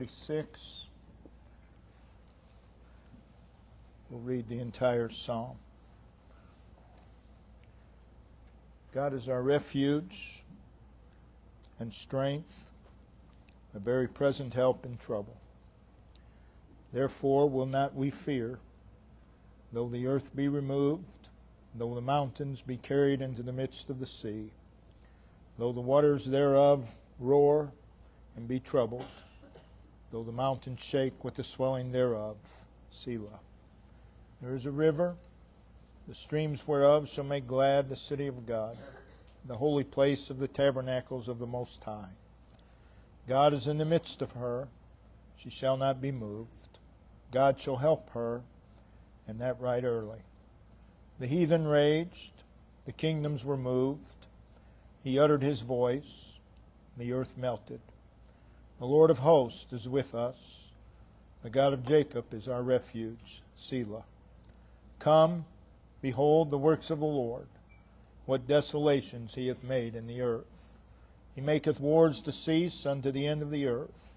46. We'll read the entire psalm. God is our refuge and strength, a very present help in trouble. Therefore will not we fear, though the earth be removed, though the mountains be carried into the midst of the sea, though the waters thereof roar and be troubled, though the mountains shake with the swelling thereof. Selah. There is a river, the streams whereof shall make glad the city of God, the holy place of the tabernacles of the Most High. God is in the midst of her, she shall not be moved. God shall help her, and that right early. The heathen raged, the kingdoms were moved. He uttered his voice, the earth melted. The Lord of hosts is with us. The God of Jacob is our refuge. Selah. Come, behold the works of the Lord, what desolations he hath made in the earth. He maketh wars to cease unto the end of the earth.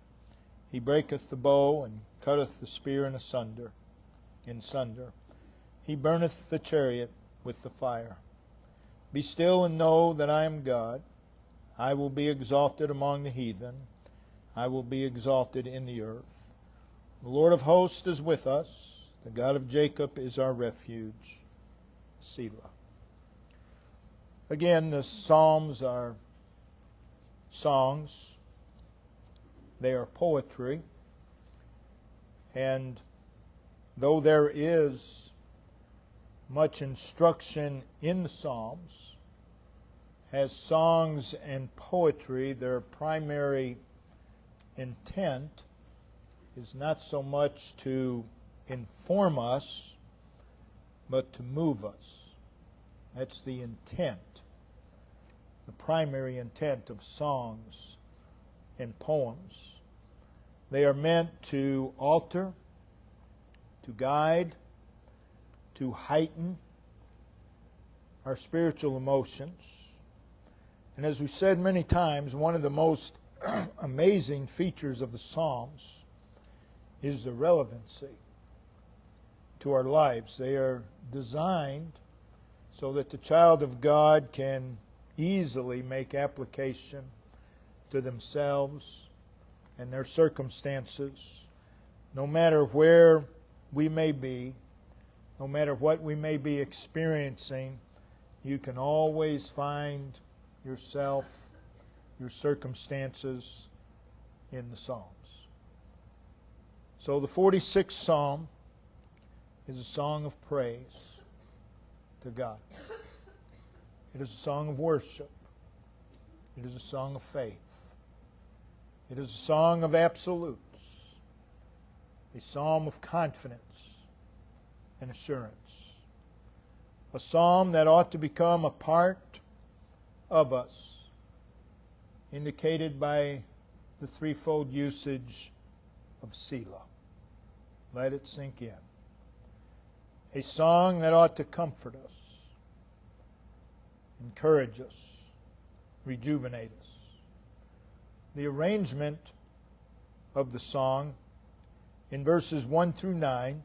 He breaketh the bow, and cutteth the spear in sunder. He burneth the chariot with the fire. Be still and know that I am God. I will be exalted among the heathen. I will be exalted in the earth. The Lord of hosts is with us. The God of Jacob is our refuge. Selah. Again, the Psalms are songs. They are poetry. And though there is much instruction in the Psalms, as songs and poetry, their primary intent is not so much to inform us, but to move us. That's the intent, the primary intent of songs and poems. They are meant to alter, to guide, to heighten our spiritual emotions. And as we've said many times, one of the most amazing features of the Psalms is the relevancy to our lives. They are designed so that the child of God can easily make application to themselves and their circumstances, no matter where we may be, no matter what we may be experiencing. You can always find yourself, your circumstances in the Psalms. So the 46th Psalm is a song of praise to God. It is a song of worship. It is a song of faith. It is a song of absolutes, a psalm of confidence and assurance, a psalm that ought to become a part of us, indicated by the threefold usage of Selah. Let it sink in. A song that ought to comfort us, encourage us, rejuvenate us. The arrangement of the song in verses 1 through 9,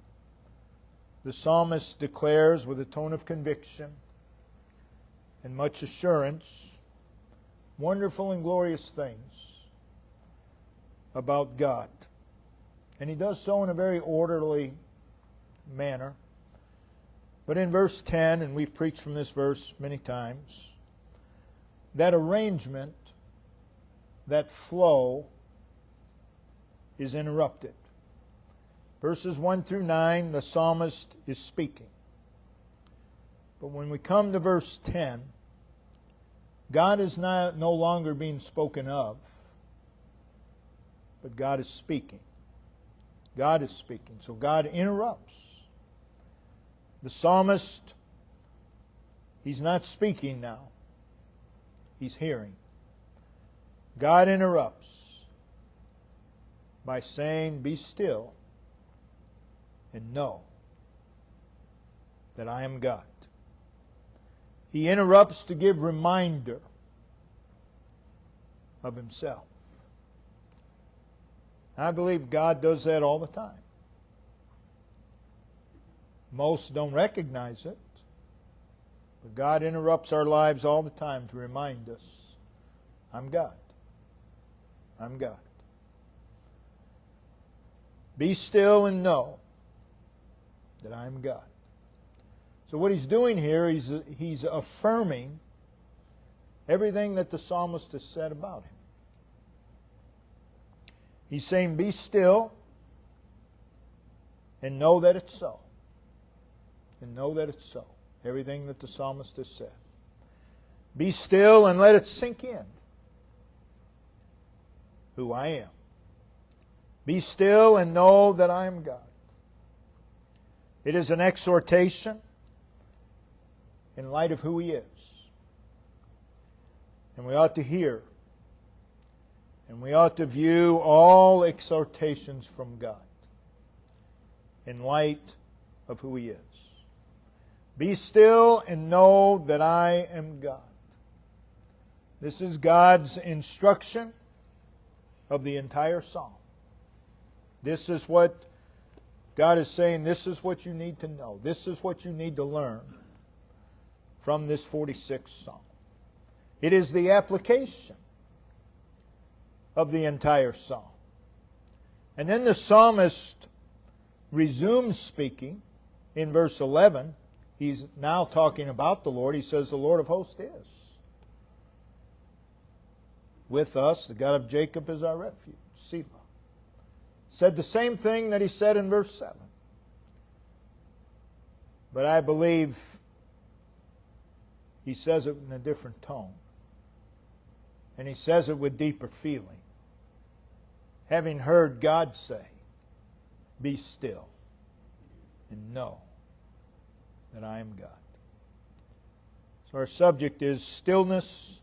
the psalmist declares with a tone of conviction and much assurance wonderful and glorious things about God. And he does so in a very orderly manner. But in verse 10, and we've preached from this verse many times, that arrangement, that flow, is interrupted. Verses 1 through 9, the psalmist is speaking. But when we come to verse 10, God is no longer being spoken of, but God is speaking. God is speaking. So God interrupts. The psalmist, he's not speaking now. He's hearing. God interrupts by saying, "Be still and know that I am God." He interrupts to give reminder of himself. I believe God does that all the time. Most don't recognize it, but God interrupts our lives all the time to remind us, I'm God. I'm God. Be still and know that I'm God. So what he's doing here, he's affirming everything that the psalmist has said about him. He's saying, be still and know that it's so. And know that it's so. Everything that the psalmist has said. Be still and let it sink in who I am. Be still and know that I am God. It is an exhortation in light of who He is. And we ought to hear, and we ought to view all exhortations from God in light of who He is. Be still and know that I am God. This is God's instruction of the entire psalm. This is what God is saying, this is what you need to know. This is what you need to learn from this 46th psalm. It is the application of the entire psalm. And then the psalmist resumes speaking in verse 11. He's now talking about the Lord. He says, the Lord of hosts is with us. The God of Jacob is our refuge. Selah. Said the same thing that he said in verse 7. But I believe he says it in a different tone. And he says it with deeper feeling. Having heard God say, be still and know that I am God. So our subject is stillness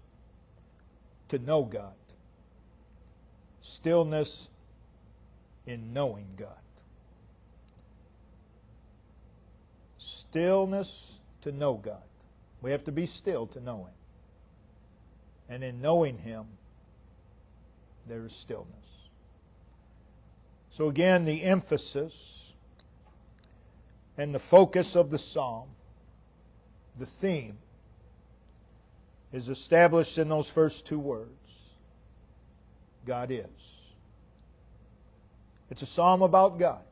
to know God. Stillness in knowing God. Stillness to know God. We have to be still to know Him. And in knowing Him, there is stillness. So again, the emphasis and the focus of the psalm, the theme, is established in those first two words. God is. It's a psalm about God.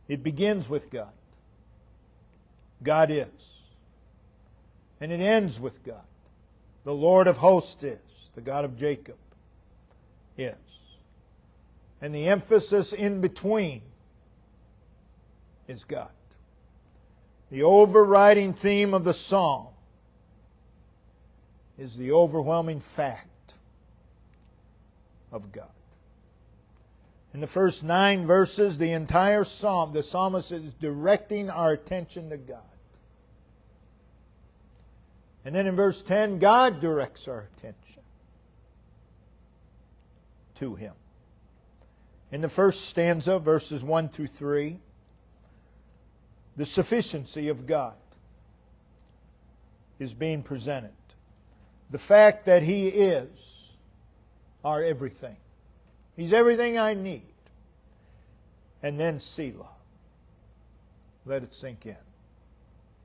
It begins with God. God is. And it ends with God. The Lord of hosts is. The God of Jacob is. And the emphasis in between is God. The overriding theme of the psalm is the overwhelming fact of God. In the first 9 verses, the entire psalm, the psalmist is directing our attention to God. And then in verse 10, God directs our attention to Him. In the first stanza, verses 1 through 3, the sufficiency of God is being presented. The fact that He is our everything. He's everything I need. And then Selah. Let it sink in.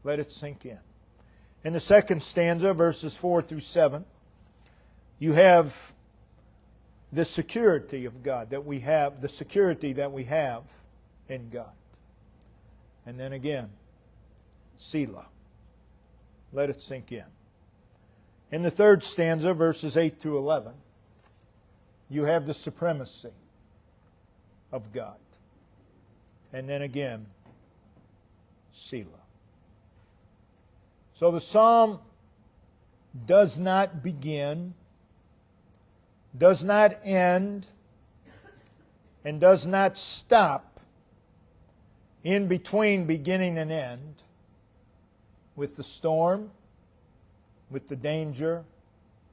Let it sink in. In the second stanza, verses 4 through 7, you have the security of God that we have, the security that we have in God. And then again, Selah. Let it sink in. In the third stanza, verses 8 through 11, you have the supremacy of God. And then again, Selah. So the psalm does not begin, does not end, and does not stop in between beginning and end with the storm, with the danger,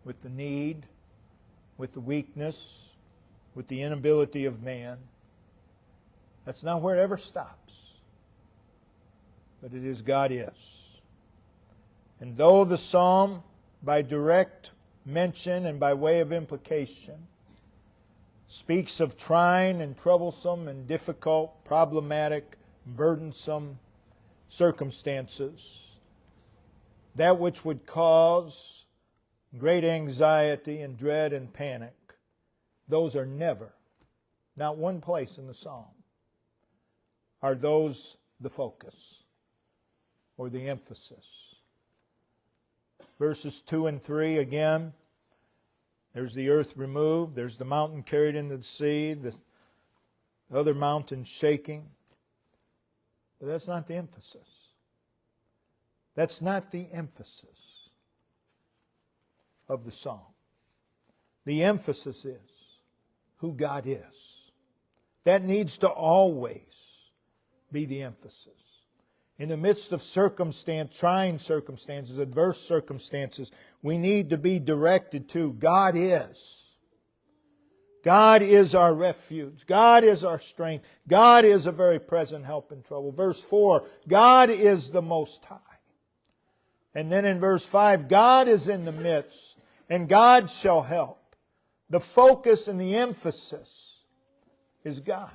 with the need, with the weakness, with the inability of man. That's not where it ever stops. But it is God is. And though the psalm, by direct mention and by way of implication, speaks of trying and troublesome and difficult, problematic, burdensome circumstances. That which would cause great anxiety and dread and panic. Those are never, not one place in the psalm, are those the focus or the emphasis. Verses 2 and 3 again, there's the earth removed, there's the mountain carried into the sea, the other mountain shaking. But that's not the emphasis. That's not the emphasis of the psalm. The emphasis is who God is. That needs to always be the emphasis. In the midst of trying circumstances, adverse circumstances, we need to be directed to God is. God is our refuge. God is our strength. God is a very present help in trouble. Verse 4, God is the Most High. And then in verse 5, God is in the midst, and God shall help. The focus and the emphasis is God.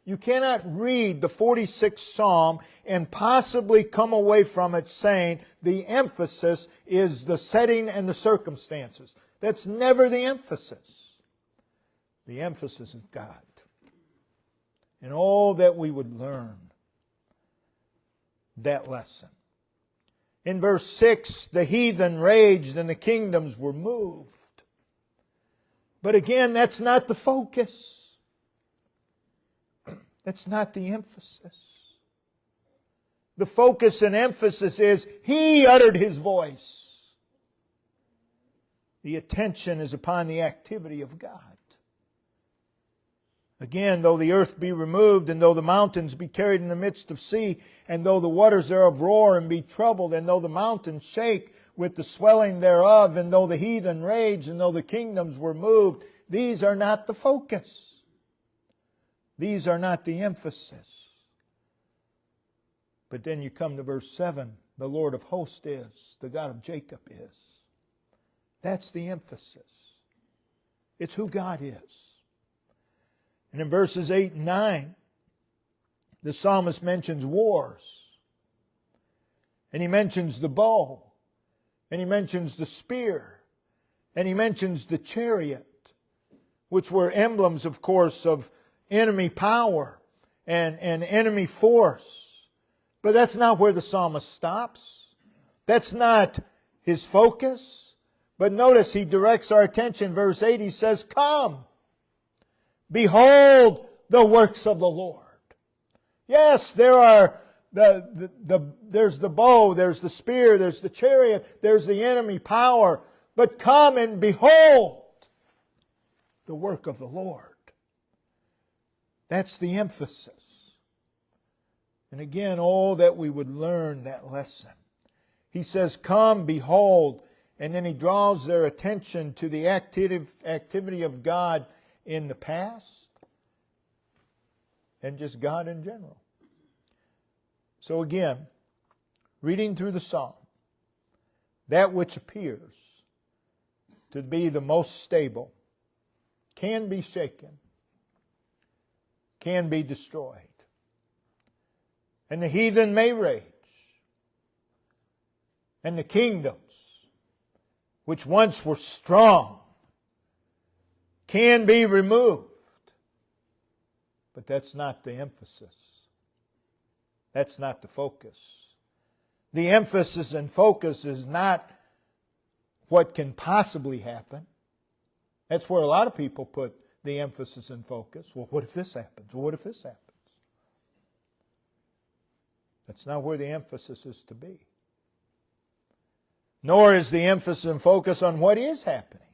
You cannot read the 46th Psalm and possibly come away from it saying the emphasis is the setting and the circumstances. That's never the emphasis. The emphasis is God. And all that we would learn that lesson. In verse 6, the heathen raged and the kingdoms were moved. But again, that's not the focus. That's not the emphasis. The focus and emphasis is He uttered His voice. The attention is upon the activity of God. Again, though the earth be removed, and though the mountains be carried in the midst of sea, and though the waters thereof roar and be troubled, and though the mountains shake with the swelling thereof, and though the heathen rage, and though the kingdoms were moved, these are not the focus. These are not the emphasis. But then you come to verse 7, the Lord of hosts is, the God of Jacob is. That's the emphasis. It's who God is. And in verses 8 and 9, the psalmist mentions wars. And he mentions the bow. And he mentions the spear. And he mentions the chariot, which were emblems, of course, of enemy power and enemy force. But that's not where the psalmist stops. That's not his focus. But notice he directs our attention. Verse 8, he says, "Come, behold the works of the Lord." Yes, there are there's the bow, there's the spear, there's the chariot, there's the enemy power. But come and behold the work of the Lord. That's the emphasis. And again, all that we would learn that lesson. He says, "Come, behold," and then he draws their attention to the activity of God in the past and just God in general. So again, reading through the psalm, that which appears to be the most stable can be shaken, can be destroyed. And the heathen may rage. And the kingdoms, which once were strong, can be removed. But that's not the emphasis. That's not the focus. The emphasis and focus is not what can possibly happen. That's where a lot of people put the emphasis and focus. Well, what if this happens? Well, what if this happens? That's not where the emphasis is to be. Nor is the emphasis and focus on what is happening.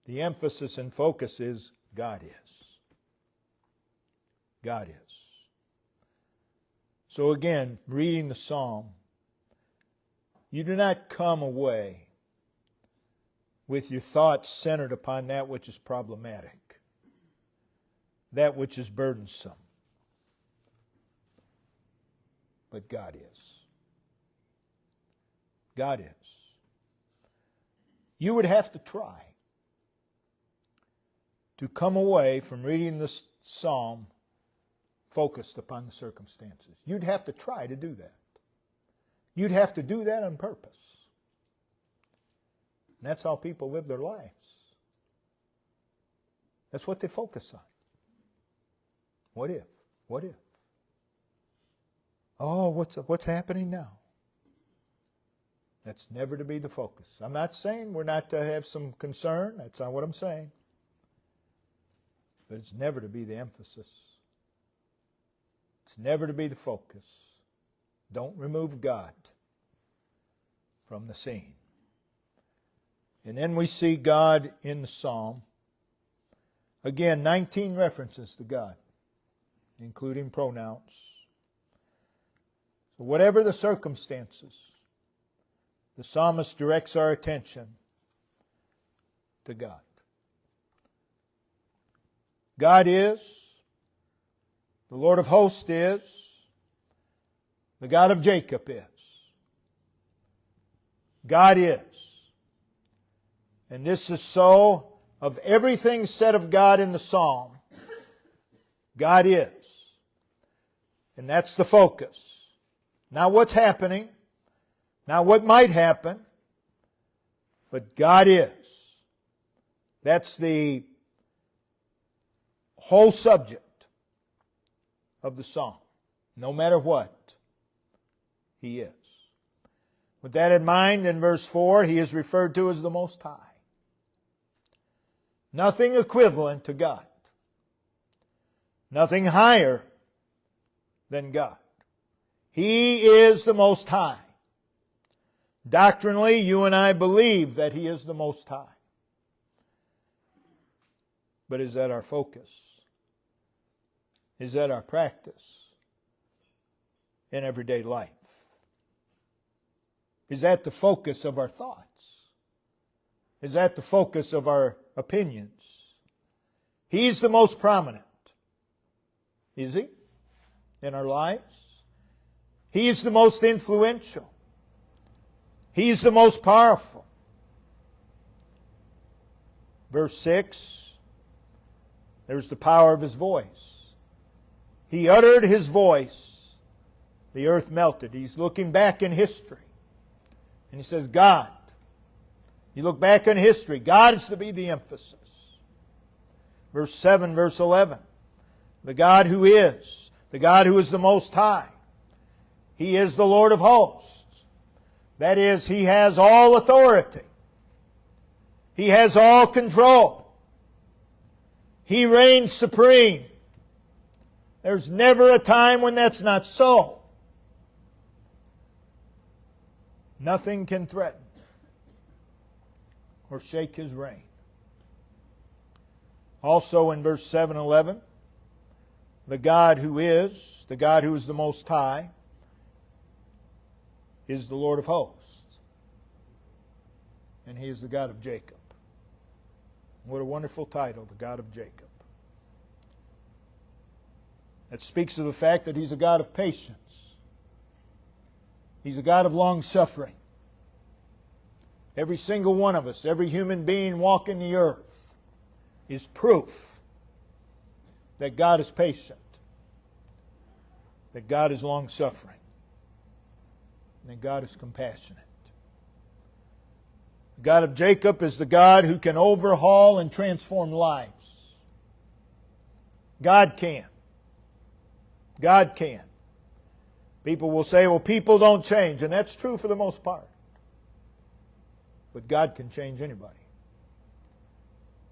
The emphasis and focus is God is. God is. So again, reading the psalm, you do not come away with your thoughts centered upon that which is problematic, that which is burdensome. But God is. God is. You would have to try to come away from reading this psalm focused upon the circumstances. You'd have to try to do that. You'd have to do that on purpose. And that's how people live their lives. That's what they focus on. What if? What if? Oh, what's happening now? That's never to be the focus. I'm not saying we're not to have some concern. That's not what I'm saying. But it's never to be the emphasis. It's never to be the focus. Don't remove God from the scene. And then we see God in the psalm. Again, 19 references to God, including pronouns. So whatever the circumstances, the psalmist directs our attention to God. God is, the Lord of hosts is, the God of Jacob is. God is. And this is so of everything said of God in the psalm. God is. And that's the focus. Now what's happening? Now what might happen? But God is. That's the whole subject of the psalm. No matter what, He is. With that in mind, in verse 4, He is referred to as the Most High. Nothing equivalent to God. Nothing higher than God. He is the Most High. Doctrinally, you and I believe that He is the Most High. But is that our focus? Is that our practice in everyday life? Is that the focus of our thoughts? Is that the focus of our opinions? He's the most prominent. Is He? In our lives? He's the most influential. He's the most powerful. Verse 6, there's the power of His voice. He uttered His voice. The earth melted. He's looking back in history. And He says, God. You look back in history. God is to be the emphasis. Verse 7, verse 11. The God who is. The God who is the Most High. He is the Lord of hosts. That is, He has all authority. He has all control. He reigns supreme. There's never a time when that's not so. Nothing can threaten or shake His reign. Also in verse 7 and 11, the God who is the Most High, is the Lord of hosts. And He is the God of Jacob. What a wonderful title, the God of Jacob. That speaks of the fact that He's a God of patience. He's a God of long suffering. Every single one of us, every human being walking the earth, is proof that God is patient, that God is long suffering, and that God is compassionate. The God of Jacob is the God who can overhaul and transform lives. God can. God can. People will say, well, people don't change, and that's true for the most part. But God can change anybody.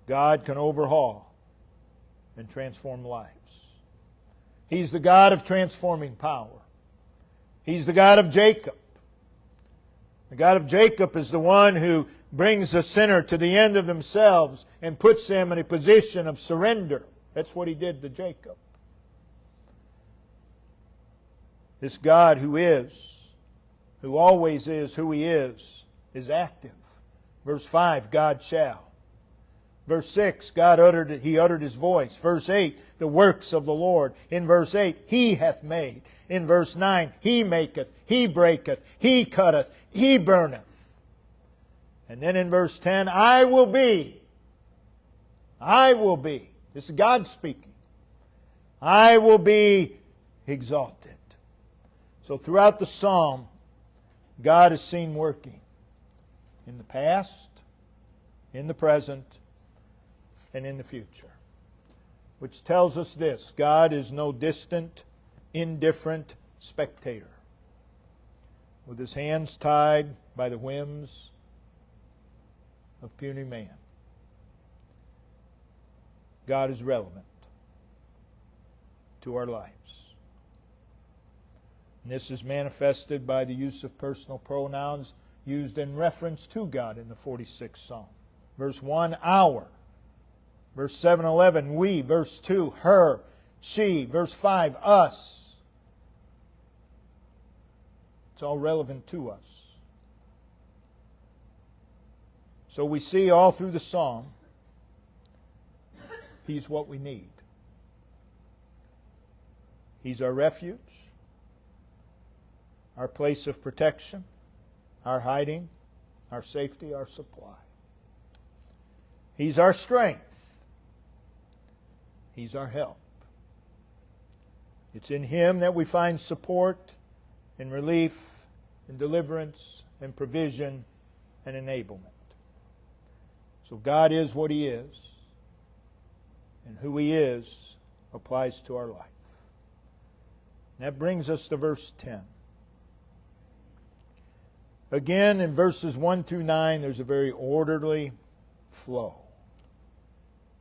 God can overhaul and transform lives. He's the God of transforming power. He's the God of Jacob. The God of Jacob is the one who brings a sinner to the end of themselves and puts them in a position of surrender. That's what He did to Jacob. This God who always is who He is active. Verse 5, God shall. Verse 6, He uttered His voice. Verse 8, the works of the Lord. In verse 8, He hath made. In verse 9, He maketh, He breaketh, He cutteth, He burneth. And then in verse 10, I will be I will be. This is God speaking. I will be exalted. So throughout the psalm, God is seen working in the past, in the present, and in the future. Which tells us this: God is no distant, indifferent spectator, with his hands tied by the whims of puny man. God is relevant to our lives. And this is manifested by the use of personal pronouns used in reference to God in the 46th Psalm. Verse 1, our. Verse 7, 11, we. Verse 2, her, she. Verse 5, us. It's all relevant to us. So we see all through the psalm, He's what we need. He's our refuge, our place of protection, our hiding, our safety, our supply. He's our strength. He's our help. It's in Him that we find support and relief and deliverance and provision and enablement. So God is what He is, and who He is applies to our life. That brings us to verse 10. Again, in verses 1 through 9, there's a very orderly flow,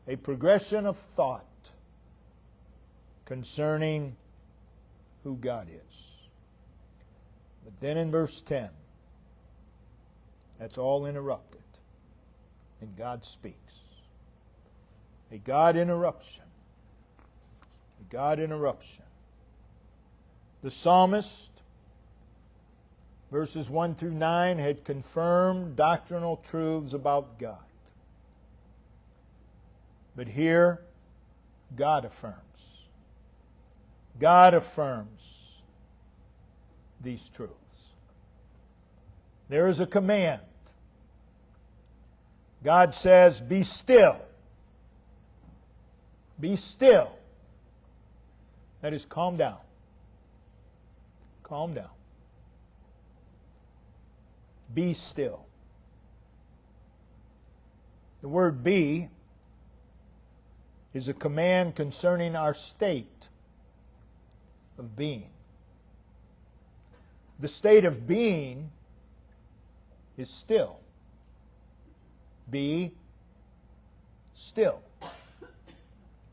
a progression of thought concerning who God is. But then in verse 10, that's all interrupted, and God speaks. A God interruption. A God interruption. The psalmist, verses 1 through 9, had confirmed doctrinal truths about God. But here, God affirms. God affirms these truths. There is a command. God says, be still. Be still. That is, calm down. Calm down. Be still. The word be is a command concerning our state of being. The state of being is still. Be still.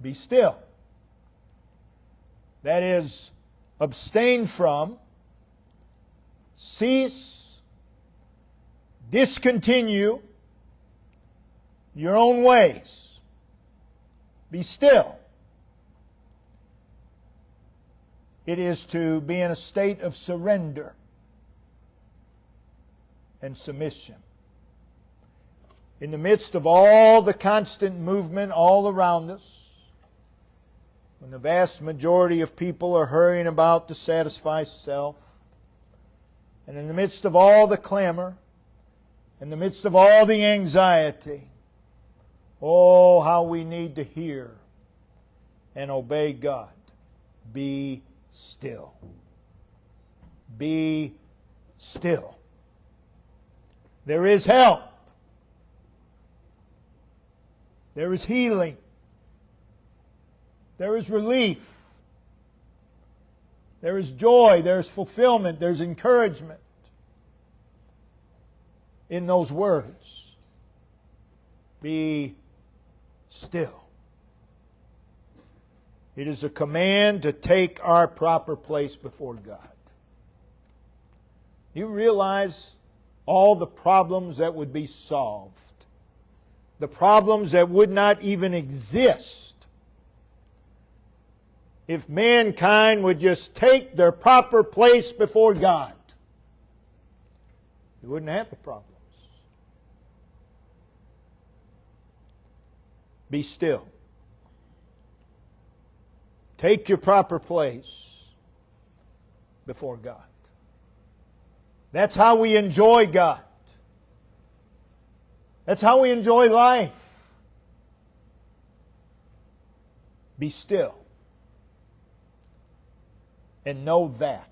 Be still. That is, abstain from, cease, discontinue your own ways. Be still. It is to be in a state of surrender and submission. In the midst of all the constant movement all around us, when the vast majority of people are hurrying about to satisfy self, and in the midst of all the clamor, in the midst of all the anxiety, oh, how we need to hear and obey God. Be still. Be still. There is help. There is healing. There is relief. There is joy. There is fulfillment. There is encouragement in those words. Be still. It is a command to take our proper place before God. You realize all the problems that would be solved, the problems that would not even exist if mankind would just take their proper place before God. You wouldn't have the problems. Be still. Take your proper place before God. That's how we enjoy God. That's how we enjoy life. Be still and know that.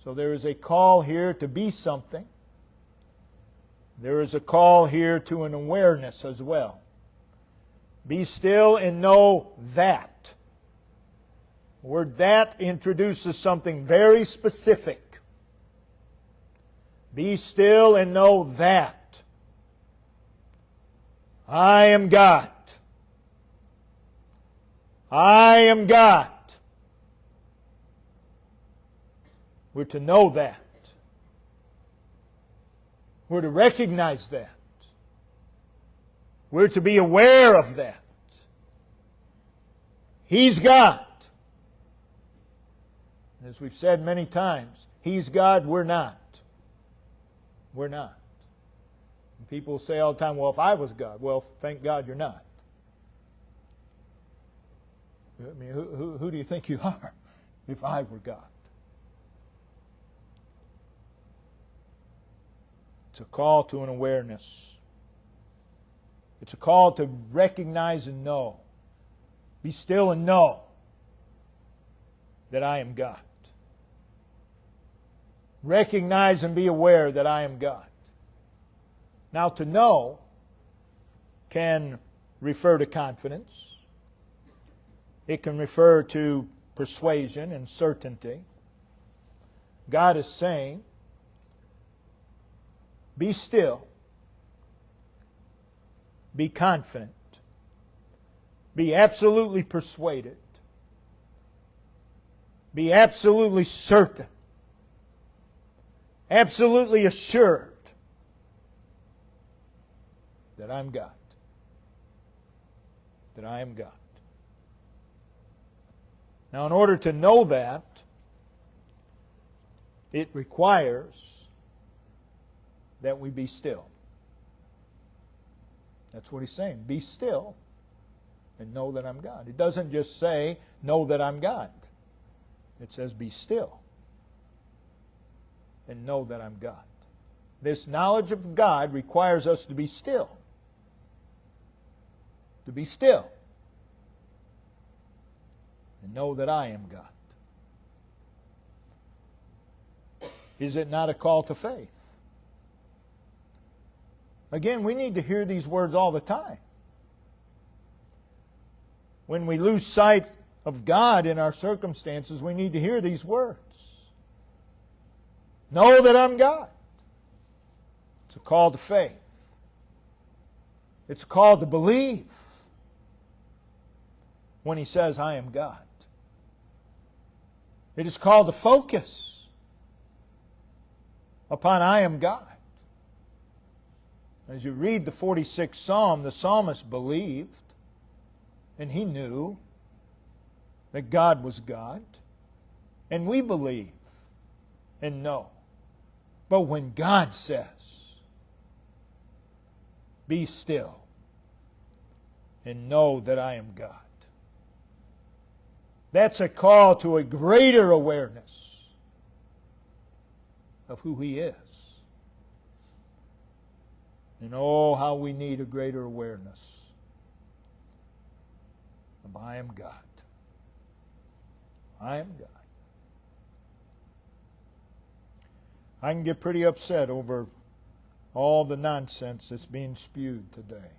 So there is a call here to be something. There is a call here to an awareness as well. Be still and know that. The word that introduces something very specific. Be still and know that I am God. I am God. We're to know that. We're to recognize that. We're to be aware of that. He's God. As we've said many times, He's God, we're not. We're not. And people say all the time, well, if I was God, well, thank God you're not. I mean, who do you think you are if I were God? It's a call to an awareness. It's a call to recognize and know. Be still and know that I am God. Recognize and be aware that I am God. Now, to know can refer to confidence. It can refer to persuasion and certainty. God is saying, be still. Be confident. Be absolutely persuaded. Be absolutely certain. Absolutely assured that I'm God. That I am God. Now, in order to know that, it requires that we be still. That's what he's saying. Be still and know that I'm God. It doesn't just say, know that I'm God. It says, be still and know that I'm God. This knowledge of God requires us to be still. To be still and know that I am God. Is it not a call to faith? Again, we need to hear these words all the time. When we lose sight of God in our circumstances, we need to hear these words. Know that I'm God. It's a call to faith. It's a call to believe when He says, I am God. It is called to focus upon I am God. As you read the 46th Psalm, the psalmist believed and he knew that God was God. And we believe and know. But when God says, be still and know that I am God, that's a call to a greater awareness of who He is. And oh, how we need a greater awareness of I am God. I am God. I can get pretty upset over all the nonsense that's being spewed today.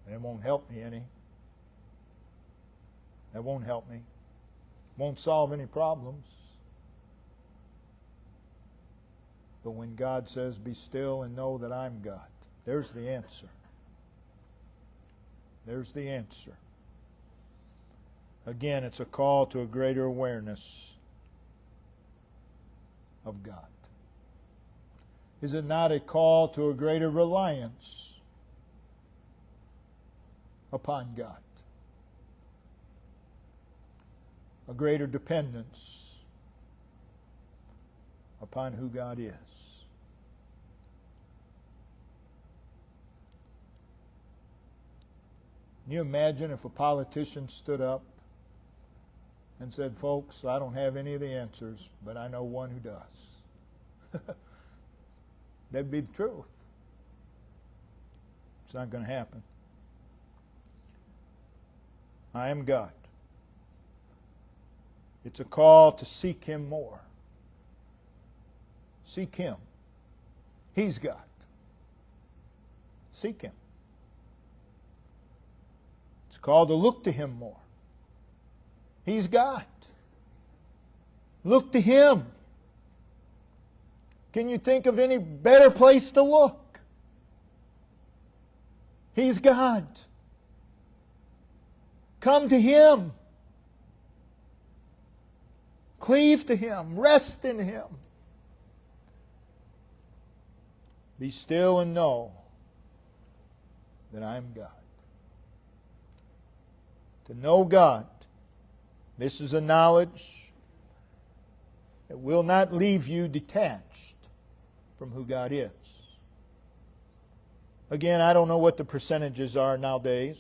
And it won't help me any. That won't help me. Won't solve any problems. But when God says, be still and know that I'm God, there's the answer. There's the answer. Again, it's a call to a greater awareness of God. Is it not a call to a greater reliance upon God? A greater dependence upon who God is. Can you imagine if a politician stood up and said, folks, I don't have any of the answers, but I know one who does? That'd be the truth. It's not going to happen. I am God. It's a call to seek Him more. Seek Him. He's God. Seek Him. It's a call to look to Him more. He's God. Look to Him. Can you think of any better place to look? He's God. Come to Him. Cleave to Him. Rest in Him. Be still and know that I am God. To know God, this is a knowledge that will not leave you detached from who God is. Again, I don't know what the percentages are nowadays.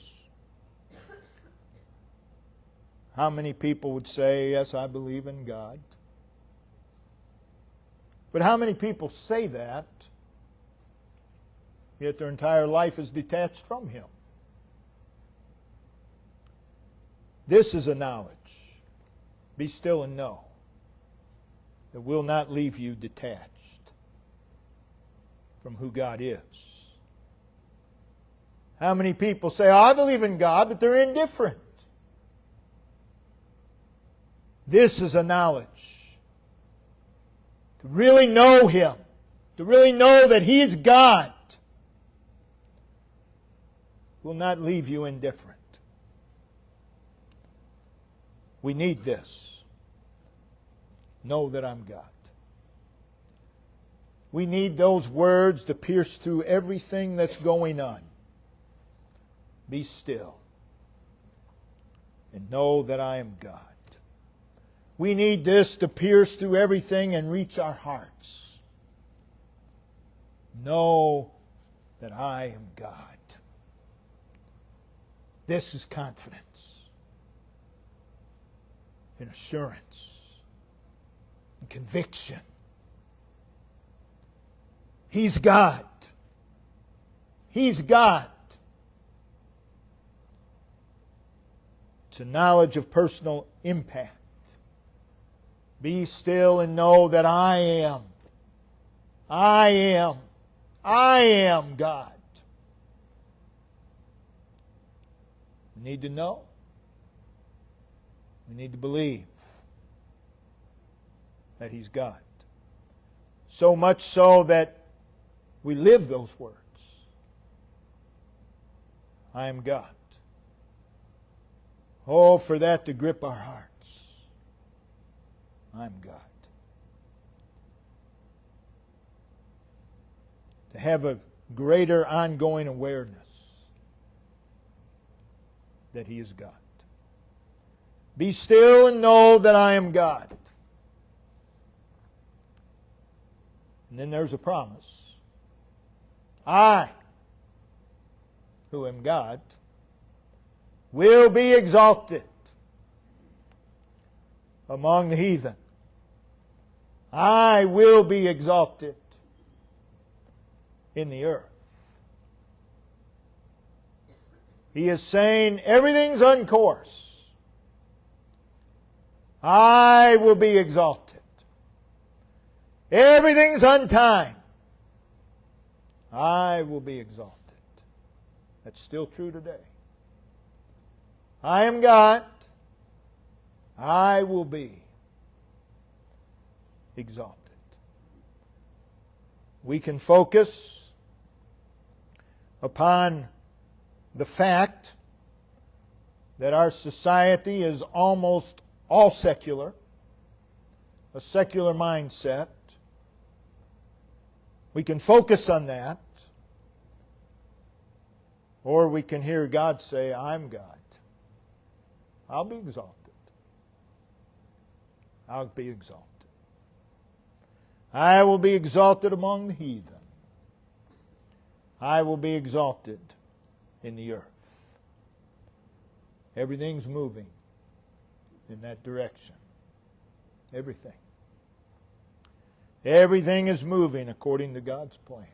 How many people would say, yes, I believe in God? But how many people say that, yet their entire life is detached from Him? This is a knowledge. Be still and know that will not leave you detached from who God is. How many people say, oh, I believe in God, but they're indifferent? This is a knowledge. To really know Him. To really know that He is God. Will not leave you indifferent. We need this. Know that I'm God. We need those words to pierce through everything that's going on. Be still and know that I am God. We need this to pierce through everything and reach our hearts. Know that I am God. This is confidence and assurance and conviction. He's God. He's God. It's a knowledge of personal impact. Be still and know that I am God. We need to know. We need to believe that He's God. So much so that we live those words. I am God. Oh, for that to grip our hearts. I'm God. To have a greater ongoing awareness that He is God. Be still and know that I am God. And then there's a promise. I, who am God, will be exalted among the heathen. I will be exalted in the earth. He is saying everything's on course. I will be exalted. Everything's on time. I will be exalted. That's still true today. I am God. I will be exalted. We can focus upon the fact that our society is almost all secular, a secular mindset. We can focus on that, or we can hear God say, I'm God. I'll be exalted. I'll be exalted. I will be exalted among the heathen. I will be exalted in the earth. Everything's moving in that direction. Everything. Everything is moving according to God's plan.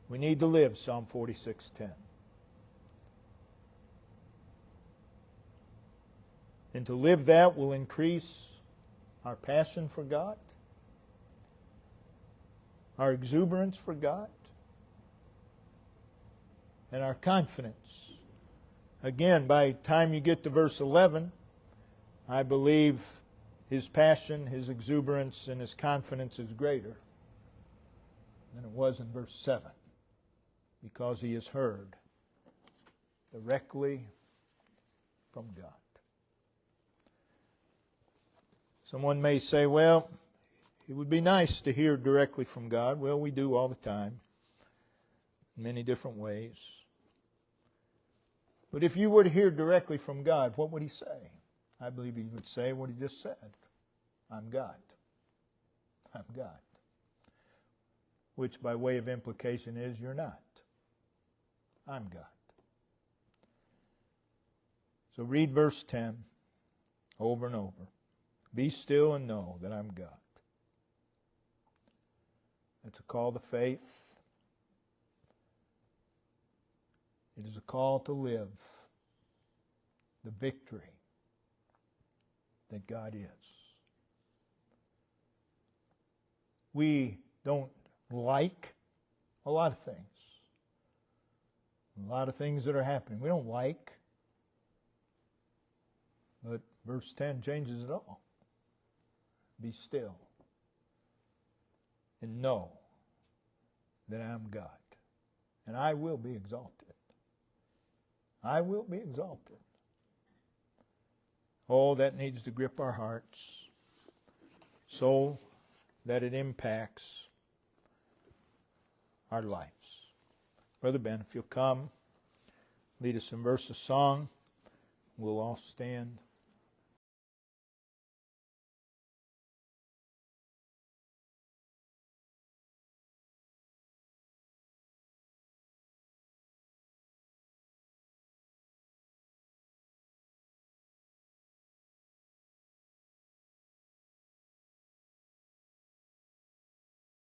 We need to live Psalm 46:10. And to live that will increase our passion for God, our exuberance for God, and our confidence. Again, by the time you get to verse 11, I believe his passion, his exuberance, and his confidence is greater than it was in verse 7, because he has heard directly from God. Someone may say, well, it would be nice to hear directly from God. Well, we do all the time, in many different ways. But if you were to hear directly from God, what would he say? I believe he would say what he just said. I'm God. I'm God. Which by way of implication is you're not. I'm God. So read verse 10 over and over. Be still and know that I'm God. It's a call to faith. It is a call to live the victory that God is. We don't like a lot of things. A lot of things that are happening. We don't like. But verse 10 changes it all. Be still and know that I am God. And I will be exalted. I will be exalted. Oh, that needs to grip our hearts so that it impacts our lives. Brother Ben, if you'll come, lead us in verse of song, we'll all stand.